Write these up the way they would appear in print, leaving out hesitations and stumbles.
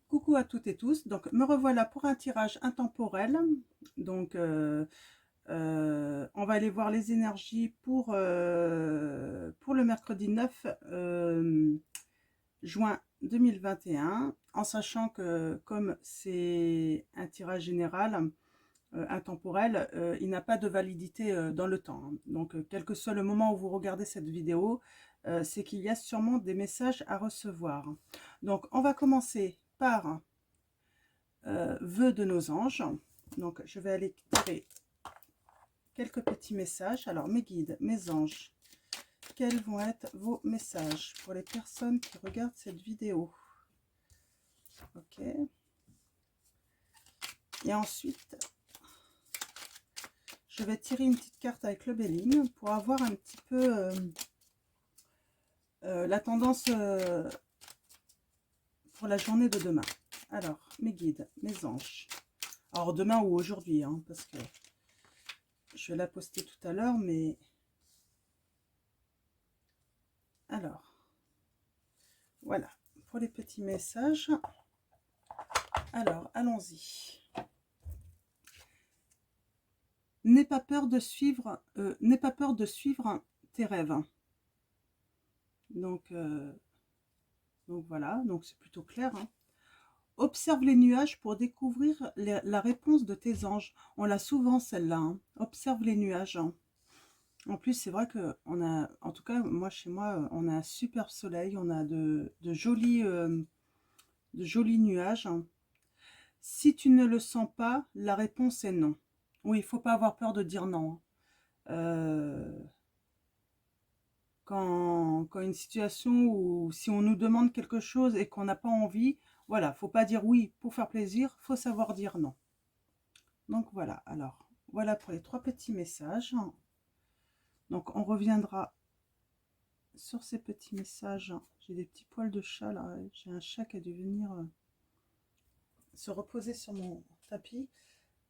Coucou à toutes et tous, donc me revoilà pour un tirage intemporel. Donc on va aller voir les énergies pour le mercredi 9 juin 2021, en sachant que comme c'est un tirage général intemporel, il n'a pas de validité dans le temps, hein. Donc quel que soit le moment où vous regardez cette vidéo, c'est qu'il y a sûrement des messages à recevoir. Donc on va commencer par vœux de nos anges. Donc je vais aller tirer quelques petits messages. Alors mes guides, mes anges, quels vont être vos messages pour les personnes qui regardent cette vidéo? Ok. Et ensuite, je vais tirer une petite carte avec le Béline pour avoir un petit peu la tendance pour la journée de demain. Alors, mes guides, mes anges. Alors demain ou aujourd'hui, hein, parce que je vais la poster tout à l'heure, mais... Alors, voilà, pour les petits messages. Alors, allons-y. N'aie pas peur de suivre, tes rêves. Donc voilà, donc c'est plutôt clair, hein. Observe les nuages pour découvrir la réponse de tes anges. On l'a souvent celle-là, hein. Observe les nuages, hein. En plus, c'est vrai que on a, en tout cas, moi chez moi, on a un super soleil, on a de jolis nuages. Si tu ne le sens pas, la réponse est non. Oui, il ne faut pas avoir peur de dire non, hein. Quand une situation où si on nous demande quelque chose et qu'on n'a pas envie, voilà, faut pas dire oui pour faire plaisir, faut savoir dire non. Donc voilà, alors voilà pour les trois petits messages. Donc on reviendra sur ces petits messages. J'ai des petits poils de chat là, j'ai un chat qui a dû venir se reposer sur mon tapis.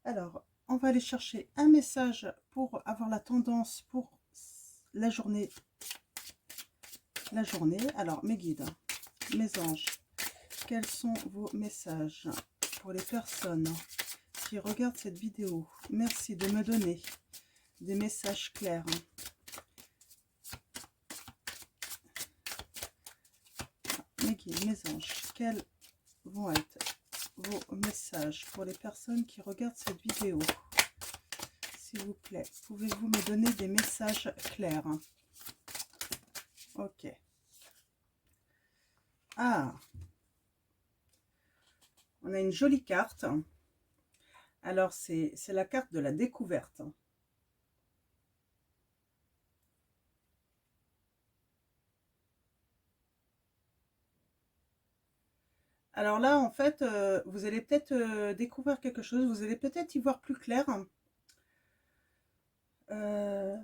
Alors on va aller chercher un message pour avoir la tendance pour la journée. Alors mes guides, mes anges, quels sont vos messages pour les personnes qui regardent cette vidéo? Merci de me donner des messages clairs. Mes guides, mes anges, quels vont être vos messages pour les personnes qui regardent cette vidéo? S'il vous plaît, pouvez-vous me donner des messages clairs? Ok. Ah, on a une jolie carte. Alors, c'est la carte de la découverte. Alors là, en fait, vous allez peut-être découvrir quelque chose. Vous allez peut-être y voir plus clair. Euh,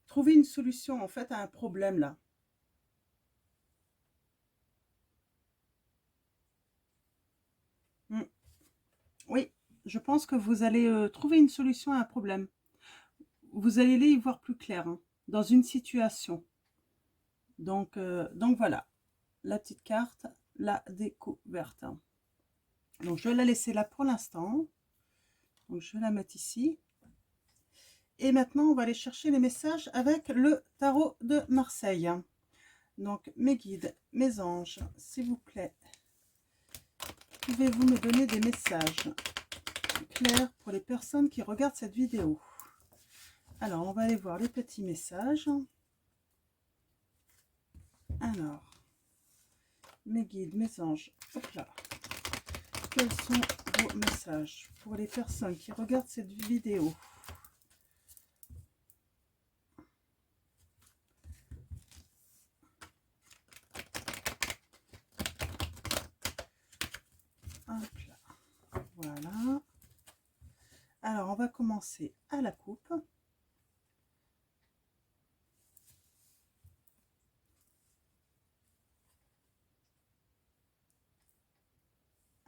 trouver une solution, en fait, à un problème, là. Mm. Oui, je pense que vous allez trouver une solution à un problème. Vous allez y voir plus clair, hein, dans une situation. Donc voilà, la petite carte, la découverte. Donc je vais la laisser là pour l'instant. Donc je vais la mettre ici. Et maintenant, on va aller chercher les messages avec le tarot de Marseille. Donc mes guides, mes anges, s'il vous plaît, pouvez-vous me donner des messages clairs pour les personnes qui regardent cette vidéo? Alors, on va aller voir les petits messages. Alors, mes guides, mes anges, hop là. Quels sont vos messages pour les personnes qui regardent cette vidéo? Hop là. Voilà. Alors, on va commencer à la coupe.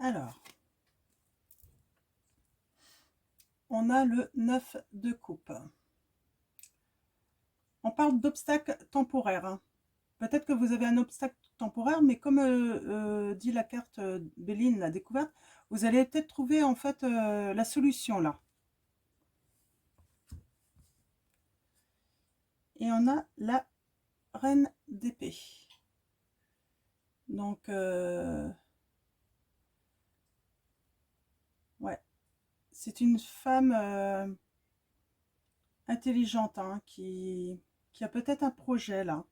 Alors, on a le 9 de coupe. On parle d'obstacles temporaires, hein. peut-être que vous avez un obstacle temporaire, mais comme dit la carte Béline, la découverte, vous allez peut-être trouver en fait la solution là. Et on a la reine d'épée. Donc, ouais, c'est une femme intelligente hein, qui a peut-être un projet là,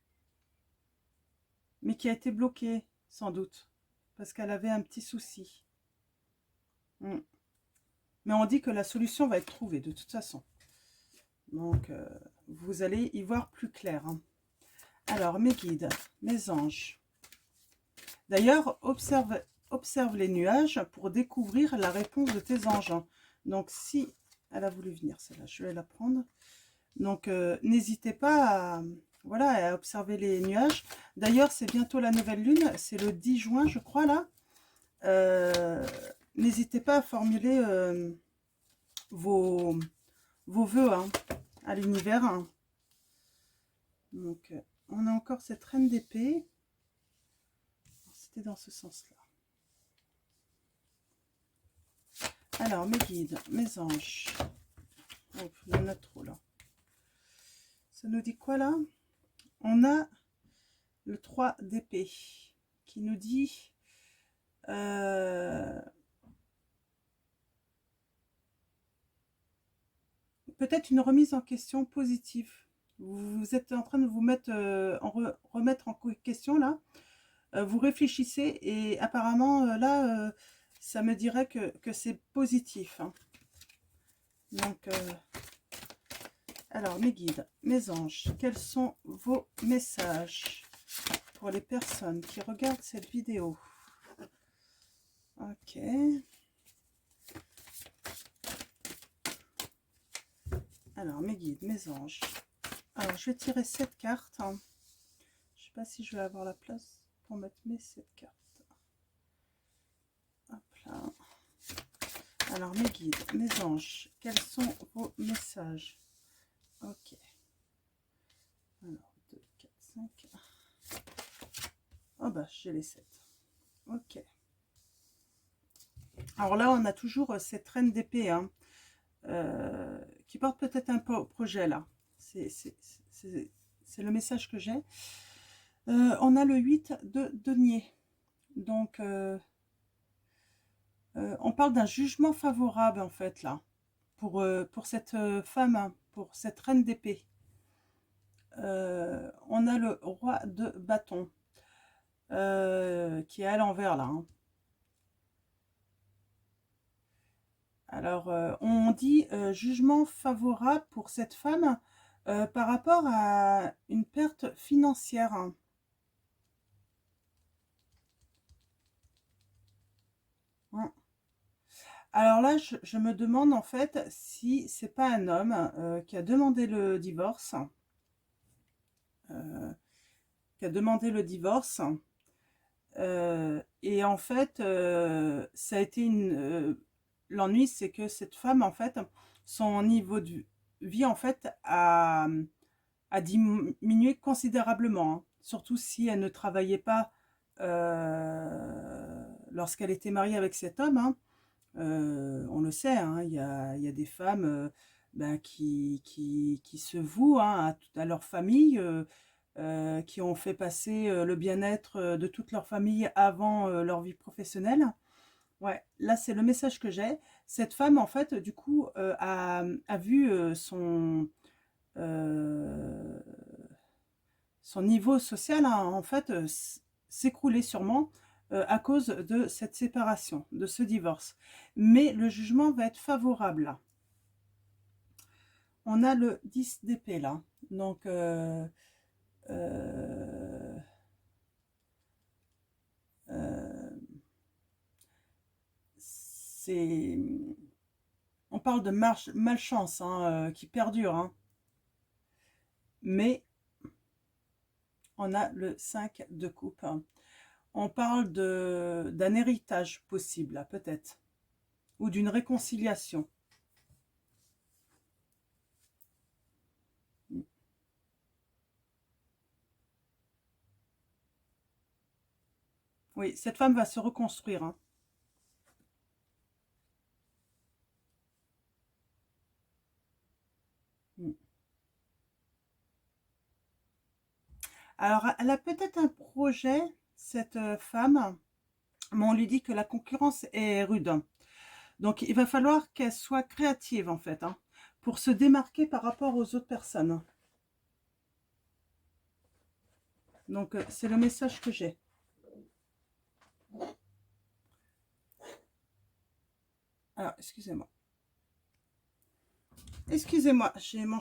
mais qui a été bloqué sans doute, parce qu'elle avait un petit souci. Mm. Mais on dit que la solution va être trouvée de toute façon. Donc, vous allez y voir plus clair. Hein. Alors, mes guides, mes anges. D'ailleurs, observe les nuages pour découvrir la réponse de tes anges. Donc, si elle a voulu venir, celle-là, je vais la prendre. Donc, n'hésitez pas à, voilà, à observer les nuages. D'ailleurs, c'est bientôt la nouvelle lune. C'est le 10 juin, je crois, là. N'hésitez pas à formuler vos vœux hein, à l'univers. Hein. Donc, on a encore cette reine d'épée. C'était dans ce sens-là. Alors, mes guides, mes anges. Oh, il y en a trop, là. Ça nous dit quoi, là? On a le 3 d'épée qui nous dit... peut-être une remise en question positive. Vous êtes en train de vous mettre remettre en question, là. Vous réfléchissez et apparemment, là, ça me dirait que c'est positif. Hein. Donc... alors, mes guides, mes anges, quels sont vos messages pour les personnes qui regardent cette vidéo? Ok. Alors, mes guides, mes anges. Alors, je vais tirer 7 cartes. Je ne sais pas si je vais avoir la place pour mettre mes 7 cartes. Hop là. Alors, mes guides, mes anges, quels sont vos messages? Ok. Alors, 2, 4, 5. Oh bah, j'ai les 7. Ok. Alors là, on a toujours cette reine d'épée hein, qui porte peut-être un projet là. C'est le message que j'ai. On a le 8 de denier. Donc, on parle d'un jugement favorable en fait là. Pour cette femme, hein, pour cette reine d'épée. On a le roi de bâton. Qui est à l'envers là. Hein. Alors, on dit jugement favorable pour cette femme par rapport à une perte financière. Hein. Alors là, je me demande en fait si c'est pas un homme qui a demandé le divorce. Qui a demandé le divorce. Et en fait, ça a été une... l'ennui, c'est que cette femme, en fait, son niveau de vie, en fait, a diminué considérablement. Hein. Surtout si elle ne travaillait pas lorsqu'elle était mariée avec cet homme. Hein. On le sait, hein, il y a des femmes ben, qui se vouent hein, à leur famille, qui ont fait passer le bien-être de toute leur famille avant leur vie professionnelle. Ouais, là c'est le message que j'ai. Cette femme, en fait, du coup, a vu son niveau social, hein, en fait, s'écrouler sûrement à cause de cette séparation, de ce divorce. Mais le jugement va être favorable là. On a le 10 d'épée là. Donc, on parle de malchance hein, qui perdure. Hein. Mais on a le 5 de coupe. Hein. On parle d'un héritage possible, peut-être. Ou d'une réconciliation. Oui, cette femme va se reconstruire, hein. Mm. Alors, elle a peut-être un projet, cette femme, mais on lui dit que la concurrence est rude. Donc, il va falloir qu'elle soit créative, en fait, hein, pour se démarquer par rapport aux autres personnes. Donc, c'est le message que j'ai. Alors, excusez-moi. Excusez-moi, j'ai mon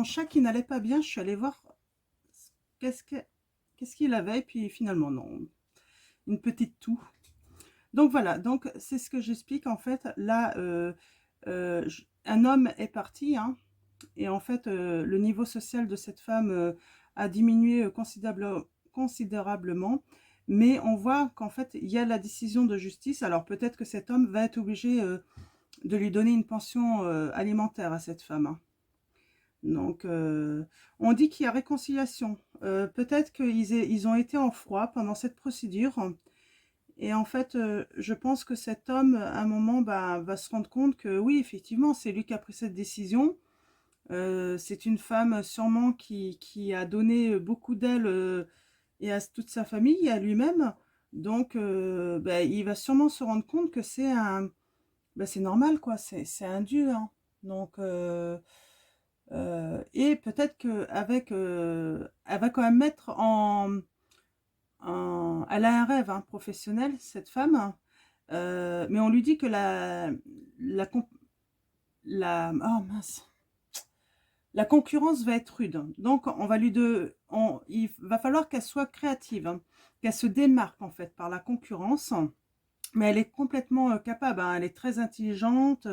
chat qui n'allait pas bien. Je suis allée voir qu'est-ce que, qu'est-ce qu'il avait. Et puis, finalement, non. Une petite toux. Donc, voilà. Donc, c'est ce que j'explique, en fait. Là, un homme est parti, hein. Et en fait, le niveau social de cette femme a diminué considérablement. Mais on voit qu'en fait, il y a la décision de justice. Alors peut-être que cet homme va être obligé de lui donner une pension alimentaire à cette femme, hein. Donc, on dit qu'il y a réconciliation. Peut-être ils ont été en froid pendant cette procédure. Et en fait, je pense que cet homme, à un moment, bah, va se rendre compte que oui, effectivement, c'est lui qui a pris cette décision. C'est une femme sûrement qui a donné beaucoup d'elle et à toute sa famille et à lui-même. Donc, bah, il va sûrement se rendre compte que bah, c'est normal, quoi. C'est un dieu, hein. Donc, et peut-être qu'avec, elle va quand même mettre elle a un rêve, hein, professionnel, cette femme. Mais on lui dit que oh mince. La concurrence va être rude. Donc, il va falloir qu'elle soit créative, hein, qu'elle se démarque en fait par la concurrence. Mais elle est complètement capable, hein, elle est très intelligente.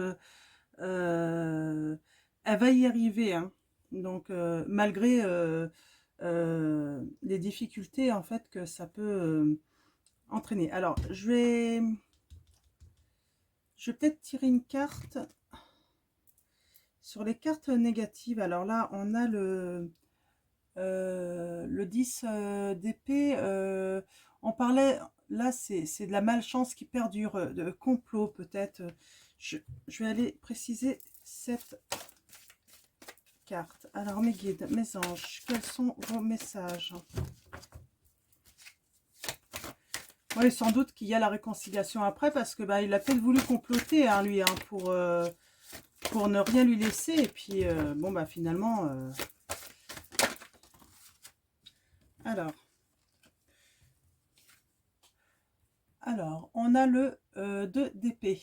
Euh, Elle va y arriver, hein. Donc, malgré les difficultés en fait que ça peut entraîner. Alors, je vais peut-être tirer une carte. Sur les cartes négatives, alors là, on a le 10 d'épée. On parlait, là, c'est de la malchance qui perdure, de complot peut-être. Je vais aller préciser cette carte. Alors, mes guides, mes anges, quels sont vos messages? Oui, sans doute qu'il y a la réconciliation après, parce que bah, il a peut-être voulu comploter, hein, lui, hein, pour ne rien lui laisser. Et puis, bon, bah finalement... Alors, on a le 2 d'épée.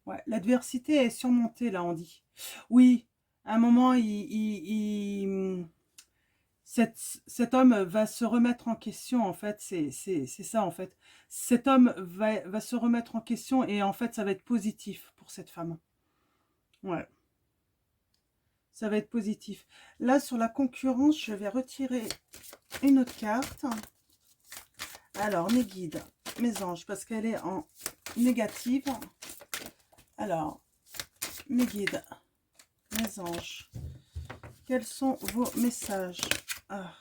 Ouais, l'adversité est surmontée, là, on dit. Oui, à un moment, cet homme va se remettre en question, en fait. C'est ça, en fait. Cet homme va se remettre en question et, en fait, ça va être positif pour cette femme. Ouais, ça va être positif. Là, sur la concurrence, je vais retirer une autre carte. Alors, mes guides, mes anges, parce qu'elle est en négative. Alors, mes guides, mes anges, quels sont vos messages? Ah,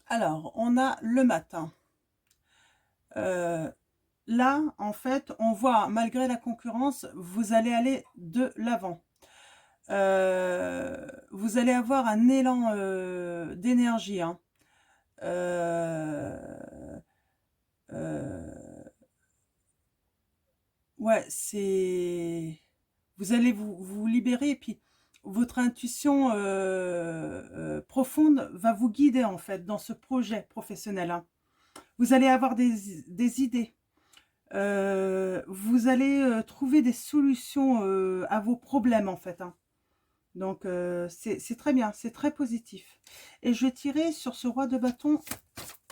alors, on a le matin. Là, en fait, on voit, malgré la concurrence, vous allez aller de l'avant. Vous allez avoir un élan d'énergie, hein. Euh, euh, ouais, vous allez vous libérer, et puis votre intuition profonde va vous guider, en fait, dans ce projet professionnel, hein. Vous allez avoir des idées. Vous allez trouver des solutions à vos problèmes, en fait, hein. Donc, c'est très bien, c'est très positif. Et je vais tirer sur ce roi de bâton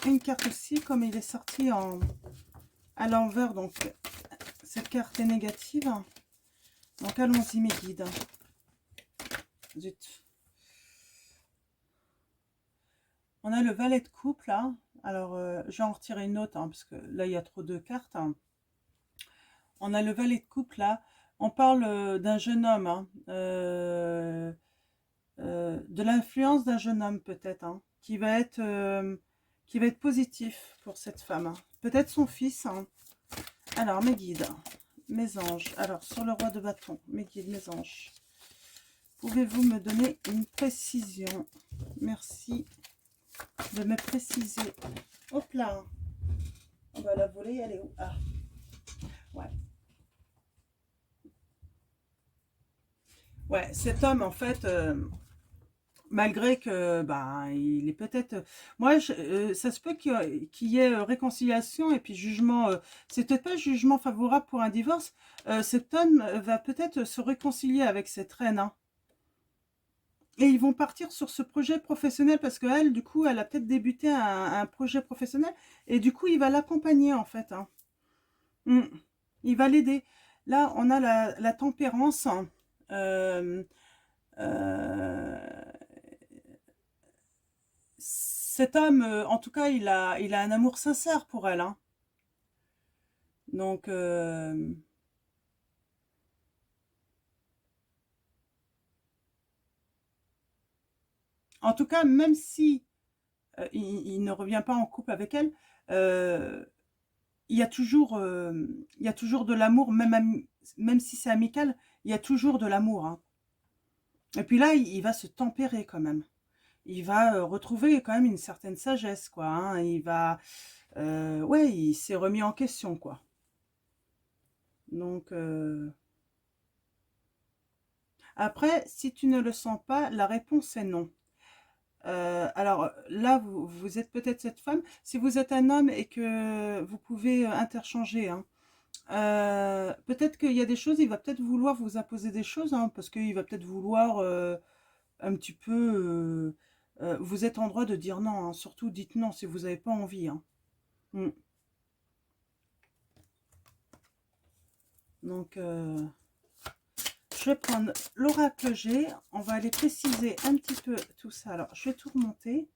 une carte aussi, comme il est sorti à l'envers. Donc, cette carte est négative. Donc, allons-y, mes guides. Zut. On a le valet de coupe, là. Alors, je vais en retirer une autre, hein, parce que là, il y a trop de cartes, hein. On a le valet de coupe, là. On parle d'un jeune homme, hein, de l'influence d'un jeune homme peut-être, hein, qui va être positif pour cette femme. Hein. Peut-être son fils. Hein. Alors, mes guides, mes anges. Alors, sur le roi de bâton, mes guides, mes anges. Pouvez-vous me donner une précision? Merci de me préciser. Hop là. On va la voler, elle est où? Ah, ouais. Ouais, cet homme, en fait, malgré que, ben, il est peut-être... Moi, ça se peut qu'il y ait réconciliation et puis jugement... c'est peut-être pas jugement favorable pour un divorce. Cet homme va peut-être se réconcilier avec cette reine, hein. Et ils vont partir sur ce projet professionnel parce qu'elle, du coup, elle a peut-être débuté un projet professionnel. Et du coup, il va l'accompagner, en fait. Hein. Mm. Il va l'aider. Là, on a la tempérance. Hein. Euh, cet homme, en tout cas, il a un amour sincère pour elle. Hein. Donc, en tout cas, même si il ne revient pas en couple avec elle, euh, il y a toujours de l'amour, même si c'est amical, il y a toujours de l'amour. Hein. Et puis là, il va se tempérer quand même. Il va retrouver quand même une certaine sagesse, quoi. Hein. Il va, ouais, il s'est remis en question, quoi. Donc, après, si tu ne le sens pas, la réponse est non. Alors là, vous êtes peut-être cette femme. Si vous êtes un homme et que vous pouvez interchanger, hein, peut-être qu'il y a des choses, il va peut-être vouloir vous imposer des choses, hein, parce qu'il va peut-être vouloir un petit peu... vous êtes en droit de dire non, hein, surtout dites non si vous n'avez pas envie. Hein. Mm. Donc, je vais prendre l'oracle G, on va aller préciser un petit peu tout ça. Alors, je vais tout remonter.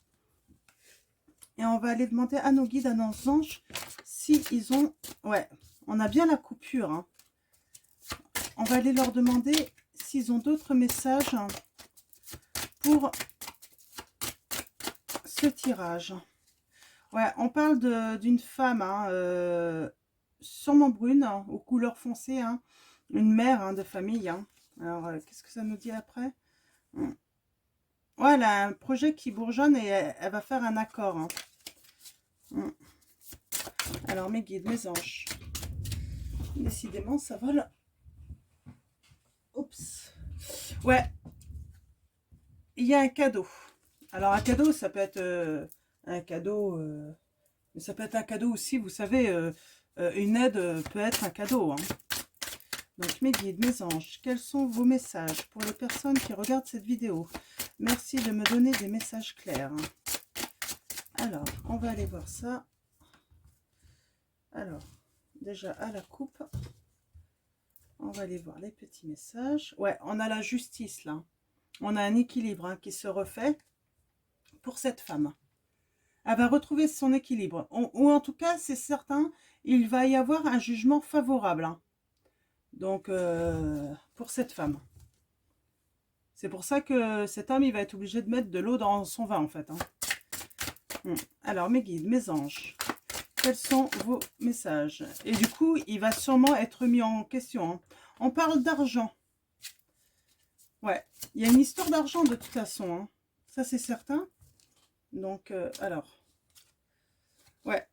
Et on va aller demander à nos guides, à nos anges, si ils ont... Ouais, on a bien la coupure. Hein. On va aller leur demander s'ils ont d'autres messages pour ce tirage. Ouais, on parle d'une femme, hein, sûrement brune, hein, aux couleurs foncées, hein, une mère hein, de famille. Hein. Alors, qu'est-ce que ça nous dit après? Ouais, elle a un projet qui bourgeonne et elle va faire un accord. Hein. Alors, mes guides, mes anges. Décidément, ça vole. Oups. Ouais, il y a un cadeau. Alors, un cadeau, ça peut être un cadeau... mais ça peut être un cadeau aussi, vous savez, une aide peut être un cadeau. Hein. Donc, mes guides, mes anges, quels sont vos messages pour les personnes qui regardent cette vidéo? Merci de me donner des messages clairs. Alors, on va aller voir ça. Alors, déjà à la coupe, on va aller voir les petits messages. Ouais, on a la justice là. On a un équilibre hein, qui se refait pour cette femme. Elle va retrouver son équilibre. Ou en tout cas, c'est certain, il va y avoir un jugement favorable. Hein. Donc, pour cette femme. C'est pour ça que cet homme, il va être obligé de mettre de l'eau dans son vin, en fait. Hein. Alors, mes guides, mes anges, quels sont vos messages? Et du coup, il va sûrement être mis en question. Hein. On parle d'argent. Ouais, il y a une histoire d'argent de toute façon. Hein. Ça, c'est certain. Donc, alors... Ouais,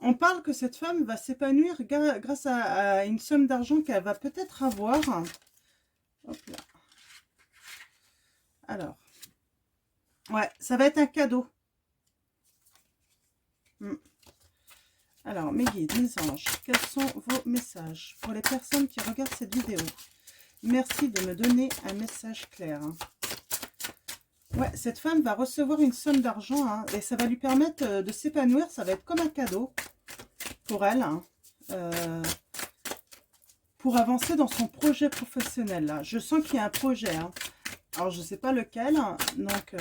on parle que cette femme va s'épanouir grâce à une somme d'argent qu'elle va peut-être avoir. Hop là. Alors, ouais, ça va être un cadeau. Alors, mes guides, mes anges, quels sont vos messages pour les personnes qui regardent cette vidéo? Merci de me donner un message clair. Ouais, cette femme va recevoir une somme d'argent hein, et ça va lui permettre de s'épanouir. Ça va être comme un cadeau pour elle. Hein, pour avancer dans son projet professionnel. Là. Je sens qu'il y a un projet. Hein. Alors, je ne sais pas lequel. Hein, donc,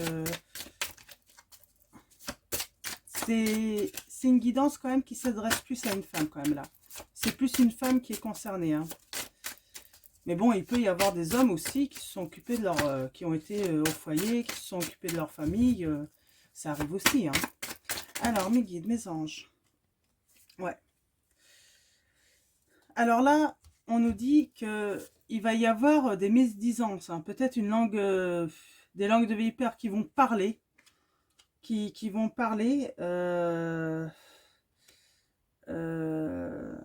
c'est une guidance quand même qui s'adresse plus à une femme quand même là. C'est plus une femme qui est concernée. Hein. Mais bon, il peut y avoir des hommes aussi qui se sont occupés de leur... qui ont été au foyer, qui se sont occupés de leur famille. Ça arrive aussi, hein. Alors, mes guides, mes anges. Ouais. Alors là, on nous dit que il va y avoir des médisances, hein. Peut-être une langue... des langues de vipères qui vont parler. Qui vont parler...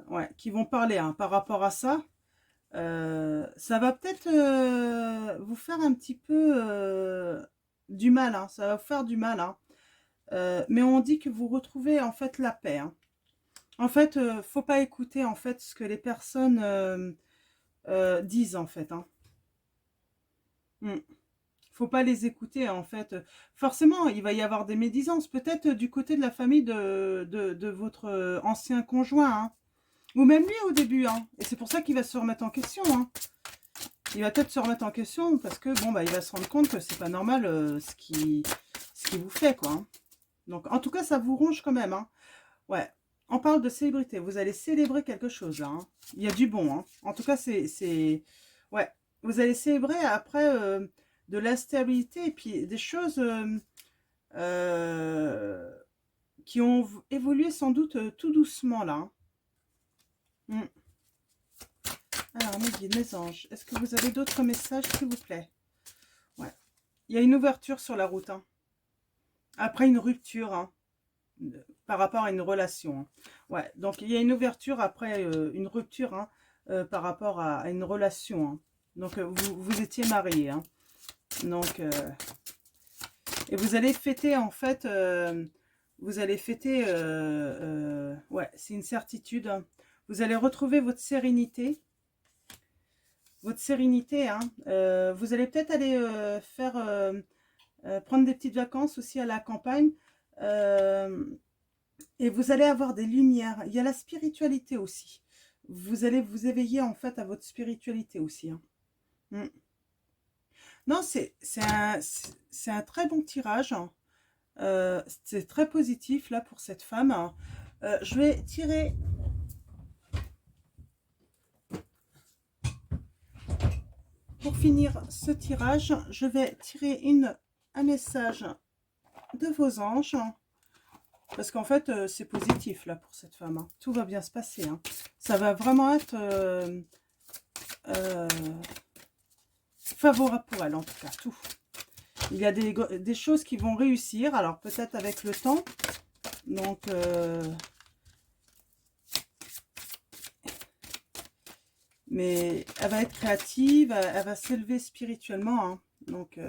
ouais, qui vont parler, hein, par rapport à ça. Ça va peut-être vous faire un petit peu du mal, hein, ça va vous faire du mal, hein. Mais on dit que vous retrouvez en fait la paix, hein. En fait, faut pas écouter en fait ce que les personnes disent en fait, hein. Faut pas les écouter en fait. Forcément, il va y avoir des médisances, peut-être du côté de la famille de votre ancien conjoint, hein. Ou même lui au début, hein. Et c'est pour ça qu'il va se remettre en question, hein. Il va peut-être se remettre en question parce que bon bah il va se rendre compte que c'est pas normal ce qui vous fait, quoi, hein. Donc en tout cas ça vous ronge quand même, hein. Ouais. On parle de célébrité. Vous allez célébrer quelque chose là, hein. Il y a du bon, hein. En tout cas c'est ouais. Vous allez célébrer après de la stabilité et puis des choses euh, qui ont évolué sans doute tout doucement là, hein. Mm. Alors mes guides, mes anges, est-ce que vous avez d'autres messages s'il vous plaît? Ouais. Il y a une ouverture sur la route, hein. Après une rupture, hein, par rapport à une relation, hein. Ouais, donc il y a une ouverture après une rupture, hein, par rapport à une relation, hein. Donc vous étiez mariés, hein. Donc, et vous allez fêter en fait, vous allez fêter, ouais, c'est une certitude, hein. Vous allez retrouver votre sérénité. Votre sérénité, hein. Vous allez peut-être aller faire... prendre des petites vacances aussi à la campagne. Et vous allez avoir des lumières. Il y a la spiritualité aussi. Vous allez vous éveiller en fait à votre spiritualité aussi, hein. Mm. Non, c'est un très bon tirage, hein. C'est très positif là pour cette femme, hein. Je vais tirer... Pour finir ce tirage, je vais tirer un message de vos anges. Parce qu'en fait, c'est positif là pour cette femme, hein. Tout va bien se passer, hein. Ça va vraiment être euh, favorable pour elle, en tout cas, tout. Il y a des choses qui vont réussir, alors peut-être avec le temps. Donc, mais elle va être créative, elle va s'élever spirituellement, hein. Donc,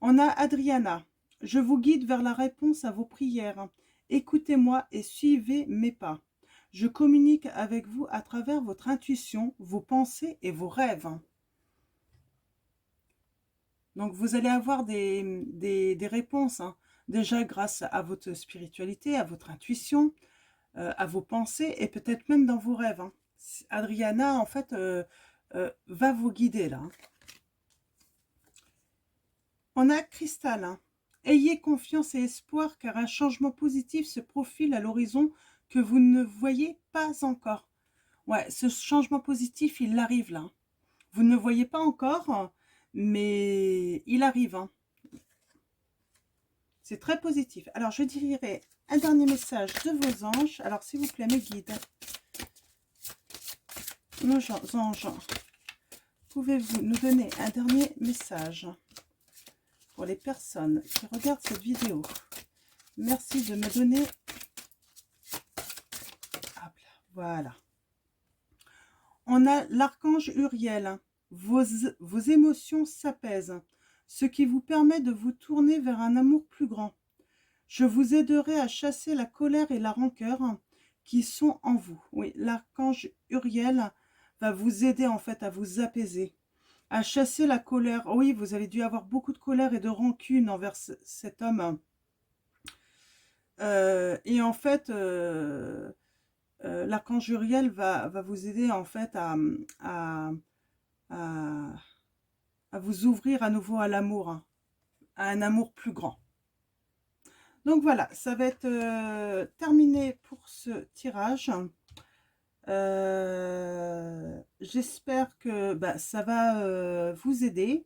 on a Adriana. Je vous guide vers la réponse à vos prières. Écoutez-moi et suivez mes pas. Je communique avec vous à travers votre intuition, vos pensées et vos rêves. Donc vous allez avoir des réponses, hein, déjà grâce à votre spiritualité, à votre intuition, à vos pensées et peut-être même dans vos rêves, hein. Adriana, en fait, va vous guider là, hein. On a Cristal, hein. Ayez confiance et espoir car un changement positif se profile à l'horizon que vous ne voyez pas encore. Ouais, ce changement positif, il arrive là, hein. Vous ne le voyez pas encore, mais il arrive, hein. C'est très positif. Alors, je dirai un dernier message de vos anges. Alors, s'il vous plaît, mes guides, nos anges, pouvez-vous nous donner un dernier message pour les personnes qui regardent cette vidéo? Merci de me donner... Hop là, voilà. On a l'archange Uriel. Vos émotions s'apaisent, ce qui vous permet de vous tourner vers un amour plus grand. Je vous aiderai à chasser la colère et la rancœur qui sont en vous. Oui, l'archange Uriel va vous aider en fait à vous apaiser, à chasser la colère. Oui, vous avez dû avoir beaucoup de colère et de rancune envers cet homme. Et en fait, l'archange Uriel va vous aider en fait à, à, à vous ouvrir à nouveau à l'amour, hein, à un amour plus grand. Donc voilà, ça va être terminé pour ce tirage. J'espère que bah, ça va vous aider.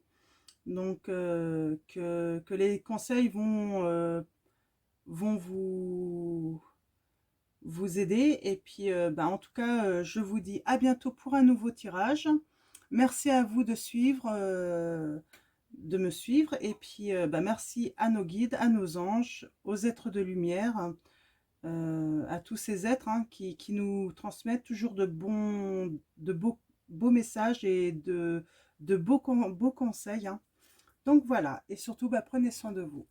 Donc, que les conseils vont vous aider. Et puis, bah, en tout cas, je vous dis à bientôt pour un nouveau tirage. Merci à vous de me suivre. Et puis, bah, merci à nos guides, à nos anges, aux êtres de lumière, à tous ces êtres hein, qui nous transmettent toujours beaux messages et de beaux conseils. Hein. Donc voilà, et surtout, bah, prenez soin de vous.